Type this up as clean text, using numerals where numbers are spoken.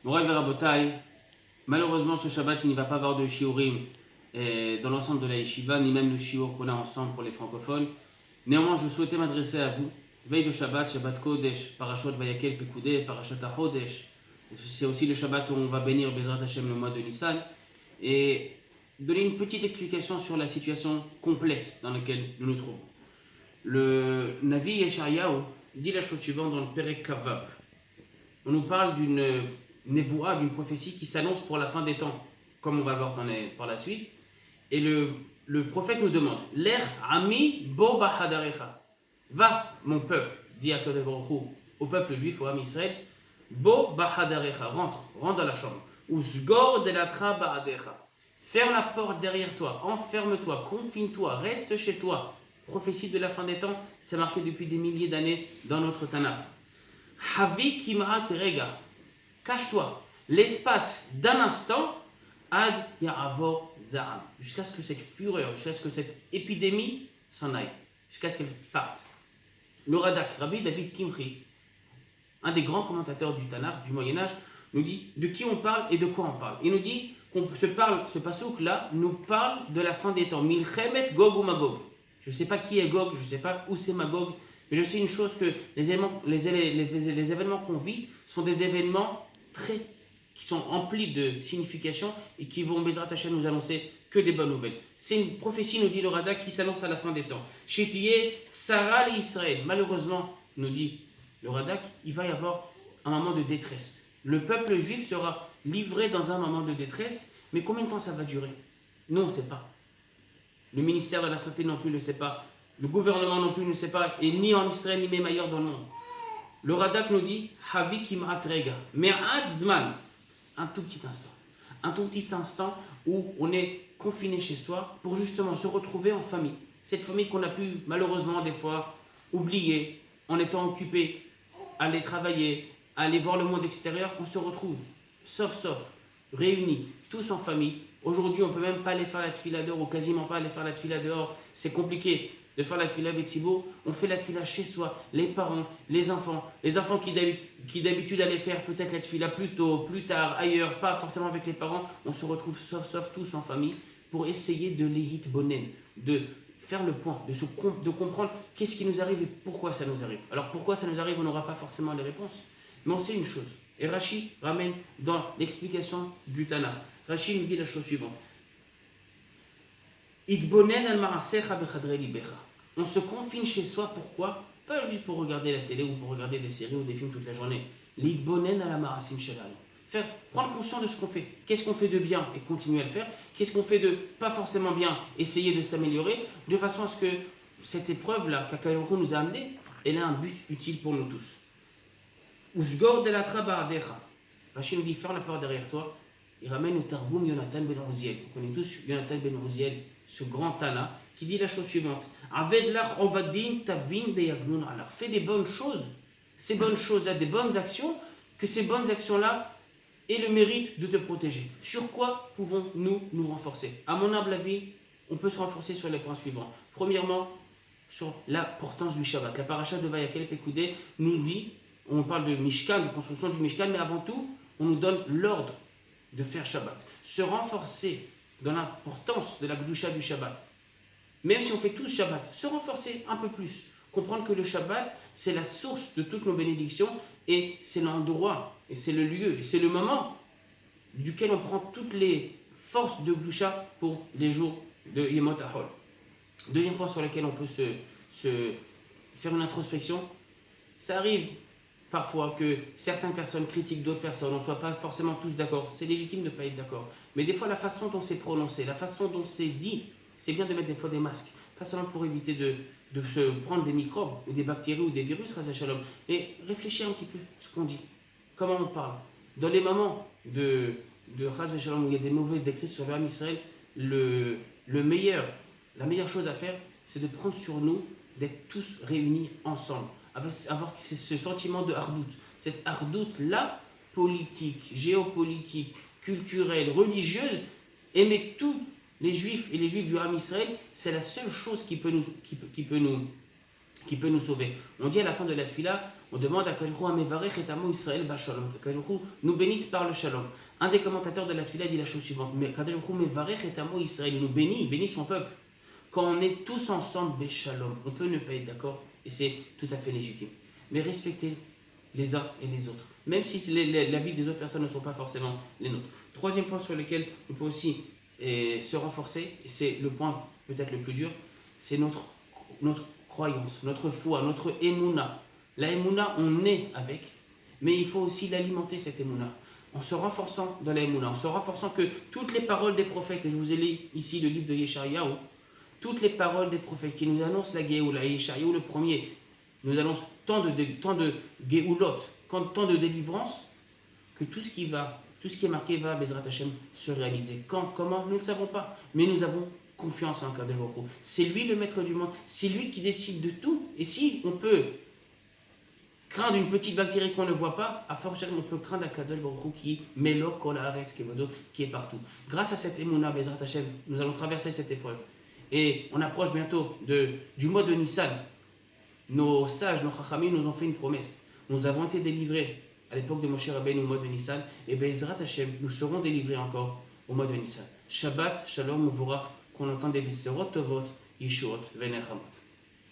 Moraï Verabotai, malheureusement ce Shabbat il n'y va pas avoir de shiurim dans l'ensemble de la yeshiva, ni même le shiur qu'on a ensemble pour les francophones. Néanmoins, je souhaitais m'adresser à vous. Veille de Shabbat, Shabbat Kodesh, Parashot Vayakel Pekudé, Parashat HaChodesh. C'est aussi le Shabbat où on va bénir Bezrat Hashem le mois de Nissan. Et donner une petite explication sur la situation complexe dans laquelle nous nous trouvons. Le Navi Yeshayahu dit la chose suivante dans le Perek Kavav. On nous parle d'une névoa, d'une prophétie qui s'annonce pour la fin des temps, comme on va le voir par la suite. Et le prophète nous demande Lech ami bo bahadarecha. Va, mon peuple, dit Akadosh Baruch Hu, au peuple juif, au Ham Israël, bo bahadarecha, rentre dans la chambre. Usgor delatra ba'adecha. Ferme la porte derrière toi, enferme-toi, confine-toi, reste chez toi. Prophétie de la fin des temps, c'est marqué depuis des milliers d'années dans notre Tanakh. Havi kim'at rega. Cache-toi. L'espace d'un instant, ad ya'avor za'am. Jusqu'à ce que cette fureur, jusqu'à ce que cette épidémie s'en aille. Jusqu'à ce qu'elle parte. Le Radak, Rabbi David Kimchi, un des grands commentateurs du Tanakh, du Moyen-Âge, nous dit de qui on parle et de quoi on parle. Il nous dit ce passouk-là nous parle de la fin des temps. Milchemet Gog ou Magog. Je ne sais pas qui est Gog, je ne sais pas où c'est Magog, mais je sais une chose que les événements qu'on vit sont des événements qui sont emplis de signification et qui vont, Bezrat Hashem, nous annoncer que des bonnes nouvelles. C'est une prophétie, nous dit le Radak, qui s'annonce à la fin des temps. Chétié, Sarah et Israël. Malheureusement, nous dit le Radak, il va y avoir un moment de détresse. Le peuple juif sera livré dans un moment de détresse, mais combien de temps ça va durer? Nous, on ne sait pas. Le ministère de la Santé non plus ne sait pas. Le gouvernement non plus ne sait pas. Et ni en Israël, ni même ailleurs dans le monde. Le Radak nous dit Havi kim'at rega. Me'at zman. Un tout petit instant. Un tout petit instant où on est confiné chez soi pour justement se retrouver en famille. Cette famille qu'on a pu malheureusement des fois oublier en étant occupé à aller travailler, à aller voir le monde extérieur, on se retrouve, sauf, réunis, tous en famille. Aujourd'hui, on ne peut même pas aller faire la tfila dehors, ou quasiment pas aller faire la tfila dehors. C'est compliqué de faire la tfila avec Sibo. On fait la tfila chez soi, les parents, les enfants qui d'habitude allaient faire peut-être la tfila plus tôt, plus tard, ailleurs, pas forcément avec les parents. On se retrouve sauf tous en famille pour essayer de l'ehit bonen, de faire le point, de comprendre qu'est-ce qui nous arrive et pourquoi ça nous arrive. Alors pourquoi ça nous arrive, on n'aura pas forcément les réponses. Mais on sait une chose. Et Rashi ramène dans l'explication du Tanakh. Rashi nous dit la chose suivante. Itbonen al ma'asecha bechadre libecha. On se confine chez soi, pourquoi? Pas juste pour regarder la télé ou pour regarder des séries ou des films toute la journée. L'itbonen al ma'asim shelanu. Prendre conscience de ce qu'on fait. Qu'est-ce qu'on fait de bien et continuer à le faire? Qu'est-ce qu'on fait de pas forcément bien, essayer de s'améliorer, de façon à ce que cette épreuve-là qu'Akadosh nous a amenée, elle a un but utile pour nous tous. Usgor de la trabardecha. Rachid nous dit, ferme la porte derrière toi. Il ramène au Targum Yonatan ben Uziel. On connaît tous Yonatan ben Uziel, ce grand Tana, qui dit la chose suivante. Aved lach ovadim tavin de yagnun alach. Fais des bonnes choses. Ces bonnes choses-là, des bonnes actions, que ces bonnes actions-là aient le mérite de te protéger. Sur quoi pouvons-nous nous renforcer? À mon humble avis, on peut se renforcer sur les points suivants. Premièrement, sur l'importance du Shabbat. La paracha de Vayakel Pekudé nous dit, on parle de Mishkan, de construction du Mishkan, mais avant tout, on nous donne l'ordre de faire Shabbat. Se renforcer dans l'importance de la Gdusha du Shabbat. Même si on fait tous Shabbat, se renforcer un peu plus. Comprendre que le Shabbat, c'est la source de toutes nos bénédictions et c'est l'endroit, et c'est le lieu, et c'est le moment duquel on prend toutes les forces de Gdusha pour les jours de Yemot HaHol. Deuxième point sur lequel on peut se faire une introspection, ça arrive parfois que certaines personnes critiquent d'autres personnes, on ne soit pas forcément tous d'accord, c'est légitime de ne pas être d'accord, mais des fois la façon dont c'est prononcé, la façon dont c'est dit, c'est bien de mettre des fois des masques, pas seulement pour éviter de se prendre des microbes, ou des bactéries, ou des virus, mais réfléchir un petit peu ce qu'on dit, comment on parle. Dans les moments de où il y a des mauvais décrits sur le Ham Israël, la meilleure chose à faire, c'est de prendre sur nous d'être tous réunis ensemble, avoir ce sentiment de hardout, cette hardout-là, politique, géopolitique, culturelle, religieuse, aimer tous les juifs et les juifs du Ham Israël, c'est la seule chose qui peut nous qui peut nous sauver. On dit à la fin de la tfila, on demande à Kajou Amevarech et Amo Israël Bashalom, que Kajou nous bénisse par le shalom. Un des commentateurs de la tfila dit la chose suivante, mais Kajou Mevarech et Amo Israël, il nous bénit son peuple. Quand on est tous ensemble, Beshalom, on peut ne pas être d'accord, et c'est tout à fait légitime. Mais respectez les uns et les autres, même si la vie des autres personnes ne sont pas forcément les nôtres. Troisième point sur lequel on peut aussi se renforcer, et c'est le point peut-être le plus dur, c'est notre croyance, notre foi, notre émouna. La émouna, on est avec, mais il faut aussi l'alimenter, cette émouna. En se renforçant dans la émouna, en se renforçant que toutes les paroles des prophètes, et je vous ai lu ici le livre de Yeshayahu, toutes les paroles des prophètes qui nous annoncent la Géoula, Yeshayahu le premier, nous annoncent tant de Géoulot, tant de délivrance, que tout ce qui est marqué va, Bezrat Hashem, se réaliser. Quand, comment, nous ne le savons pas, mais nous avons confiance en Kadosh Baruch Hu. C'est lui le maître du monde, c'est lui qui décide de tout. Et si on peut craindre une petite bactérie qu'on ne voit pas, à force on peut craindre Kadosh Baruch Hu qui Melo Kol Haaretz Kevodo, qui est partout. Grâce à cette Emouna, Bezrat Hashem, nous allons traverser cette épreuve. Et on approche bientôt du mois de Nissan. Nos sages, nos chachamim nous ont fait une promesse. Nous avons été délivrés à l'époque de Moshe Rabbeinu au mois de Nissan. Et Bezrat Hashem, nous serons délivrés encore au mois de Nissan. Shabbat, Shalom, Uvorach, qu'on entende des Bisserot Tovot, Yeshuot, Vener Hamot.